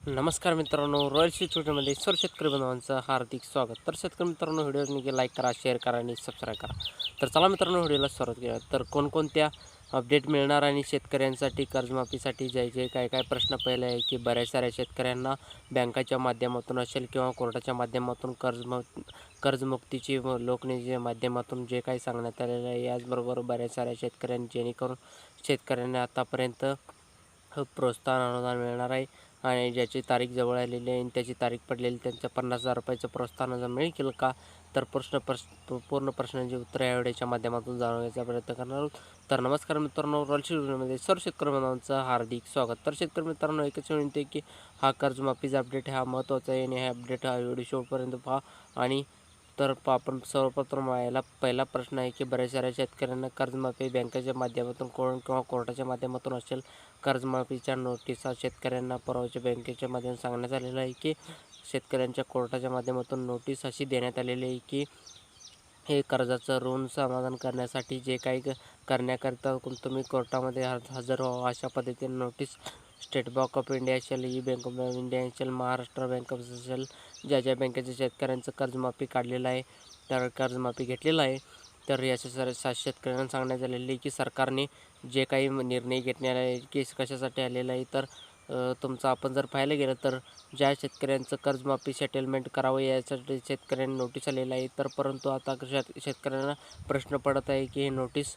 नमस्कार मित्रांनो, रॉयल स्टुडिओमध्ये सर्व शेतकरी बांधवांचं हार्दिक स्वागत. तर शेतकरी मित्रांनो, व्हिडिओ नक्की लाईक करा, शेअर करा आणि सबस्क्राईब करा. तर चला मित्रांनो, व्हिडिओला सुरुवात करूया. तर कोणकोणत्या अपडेट मिळणार आणि शेतकऱ्यांसाठी कर्जमाफीसाठी जे काय काय प्रश्न पहिले आहे की बऱ्याच साऱ्या शेतकऱ्यांना बँकाच्या माध्यमातून असेल किंवा कोर्टाच्या माध्यमातून कर्जमुक्तीची लोकनिधीच्या माध्यमातून जे काही सांगण्यात आलेलं आहे, याचबरोबर बऱ्याच साऱ्या शेतकऱ्यांनी जेणेकरून शेतकऱ्यांना आतापर्यंत प्रोत्साहन अनुदान मिळणार आहे आणि ज्याची तारीख जवळ आलेली आहे आणि त्याची तारीख पडलेली त्यांचं 50,000 रुपयाचं प्रोत्साहन अनुदान मिळेल का? तर पूर्ण प्रश्नांची उत्तरे या व्हिडिओच्या माध्यमातून जाणून घ्यायचा प्रयत्न करणार आहोत. तर नमस्कार मित्रांनो, रॉयल स्टुडिओमध्ये सर्व शेतकरी बांधवांचं हार्दिक स्वागत. तर शेतकरी मित्रांनो, एकच विनंती आहे की हा कर्जमाफीचा अपडेट हा महत्त्वाचा आहे आणि हा अपडेट हा व्हिडिओ शेवटपर्यंत पहा. आणि तर आपण सर्वप्रथम याला पहिला प्रश्न आहे की बऱ्याच साऱ्या शेतकऱ्यांना कर्जमाफी बँकेच्या माध्यमातून किंवा कोर्टाच्या माध्यमातून असेल. कर्जमाफीच्या नोटिसा शेतकऱ्यांना परवाच्या बँकेच्या माध्यमातून सांगण्यात आलेलं आहे की शेतकऱ्यांच्या कोर्टाच्या माध्यमातून नोटीस अशी देण्यात आलेली आहे की हे कर्जाचं ऋण समाधान करण्यासाठी जे काही करण्याकरिता तुम्ही कोर्टामध्ये हजर व्हावं, अशा पद्धतीने notice state bank of India असेल, बँक ऑफ इंडिया असेल, महाराष्ट्र बँक ऑफ असेल, ज्या बँकेच्या शेतकऱ्यांचं कर्जमाफी काढलेलं आहे, तर कर्जमाफी घेतलेलं आहे. तर याच्या शेतकऱ्यांना सांगण्यात आलेलं आहे की सरकारने जे काही निर्णय घेण्यात आहे की कशासाठी आलेला आहे, तर तुमचं आपण जर पाहायला गेलं तर ज्या शेतकऱ्यांचं कर्जमाफी सेटलमेंट करावं यासाठी शेतकऱ्यांना नोटीस आलेलं आहे. तर परंतु आता शेतकऱ्यांना प्रश्न पडत आहे की हे नोटीस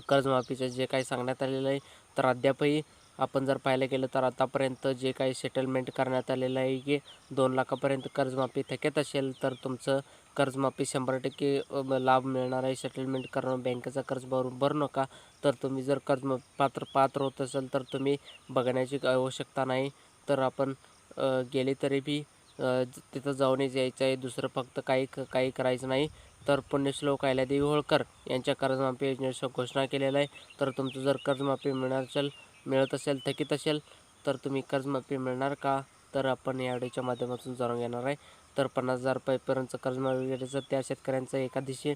कर्जमाफीचं जे काही सांगण्यात आलेलं आहे, तर अद्यापही आपण जर पाहायला गेलं तर आतापर्यंत जे काही सेटलमेंट करण्यात आलेलं आहे की 2 लाखापर्यंत कर्जमाफी थकीत असेल तर तुमचं कर्जमाफी 100% लाभ मिळणार आहे. सेटलमेंट करणं, बँकेचा कर्ज भरू नका. तर तुम्ही जर पात्र होत असेल तर तुम्ही बघण्याची आवश्यकता नाही. तर आपण गेले तरी बी तिथं जाऊनच यायचं आहे. दुसरं फक्त काही करायचं नाही. तर पुण्यश्लोक अहिल्यादेवी होळकर यांच्या कर्जमाफी योजनेची घोषणा केलेलं आहे. तर तुमचं जर कर्जमाफी मिळत असेल, थकीत असेल, तर तुम्ही कर्जमाफी मिळणार का? तर आपण या व्हिडिओच्या माध्यमातून जाणून घेणार आहे. तर 50,000 रुपयेपर्यंत कर्जमाफी भेटायचं त्या शेतकऱ्यांचं एका दिवशी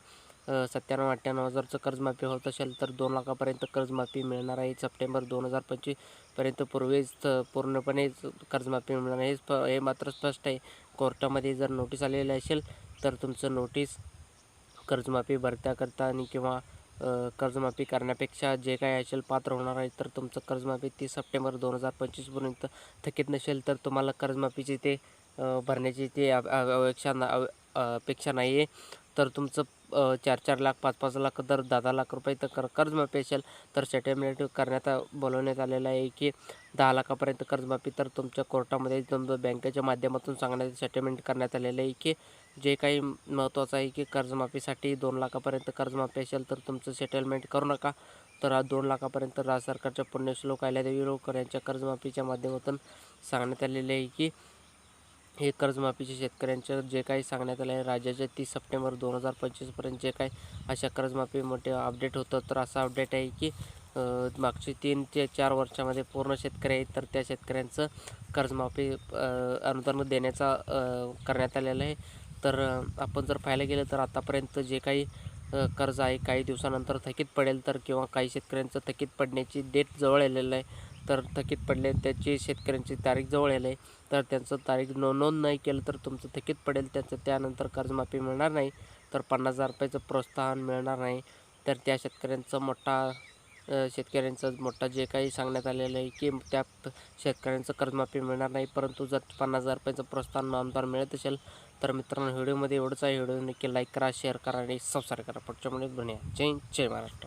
97,000-98,000चं कर्जमाफी होत असेल तर 2 लाखापर्यंत कर्जमाफी मिळणार आहे. सप्टेंबर 2025 पर्यंत पूर्णपणे कर्जमाफी मिळणार आहे. हे मात्र स्पष्ट आहे. कोर्टामध्ये जर नोटीस आलेली असेल तर तुमचं नोटीस कर्जमाफी भरत्याकरता आणि किंवा कर्जमाफी करण्यापेक्षा जे काही असेल पात्र होणार आहे, तर तुमचं कर्जमाफी 30 सप्टेंबर 2025पर्यंत थकीत नसेल तर तुम्हाला कर्जमाफीची ते भरण्याची ते अपेक्षा नाही आहे. तर तुमचं 4-4 लाख, 5-5 लाख, दर 10-10 लाख रुपये तर कर्जमाफी असेल तर सेटलमेंट बोलवण्यात आलेलं आहे की 10 लाखापर्यंत कर्जमाफी. तर तुमच्या कोर्टामध्ये तुमचं बँकेच्या माध्यमातून सेटलमेंट करण्यात आलेलं आहे की जे काही महत्त्वाचं आहे की कर्जमाफीसाठी 2 लाखापर्यंत कर्जमाफी असेल तर तुमचं सेटलमेंट करू नका. तर 2 लाखापर्यंत राज्य सरकारच्या पुण्यश्लोक अहिल्यादेवी होळकर यांच्या कर्जमाफीच्या माध्यमातून सांगण्यात आलेले आहे की हे कर्जमाफीचे शेतकऱ्यांचं जे काही सांगण्यात आलं आहे, राज्याच्या 30 सप्टेंबर 2025पर्यंत जे काही अशा कर्जमाफी मोठे अपडेट होतं. तर असा अपडेट आहे की मागची 3 ते 4 वर्षामध्ये पूर्ण शेतकरी आहेत तर त्या शेतकऱ्यांचं कर्जमाफी अनुदान देण्याचा करण्यात आलेलं आहे. तर आपण जर पाहायला गेलं तर आतापर्यंत जे काही कर्ज आहे काही दिवसानंतर थकीत पडेल, तर किंवा काही शेतकऱ्यांचं थकीत पडण्याची डेट जवळ आलेलं आहे. तर थकीत पडले त्याची शेतकऱ्यांची तारीख जवळ आली आहे. तर त्यांचं तारीख नोंद नाही केलं तर तुमचं थकीत पडेल. त्यानंतर कर्जमाफी मिळणार नाही. तर 50,000 रुपयाचं प्रोत्साहन मिळणार नाही. तर त्या शेतकऱ्यांचं मोठा जे काही सांगण्यात आलेलं आहे की त्या शेतकऱ्यांचं कर्जमाफी मिळणार नाही. परंतु जर 50,000 रुपयाचं प्रोत्साहन अनुदान मिळत असेल तर मित्रांनो, व्हिडिओमध्ये एवढंच आहे. व्हिडिओ नक्की लाईक करा, शेअर करा आणि सबस्क्राईब करा. पुढच्या व्हिडिओत भेटूया. जय महाराष्ट्र.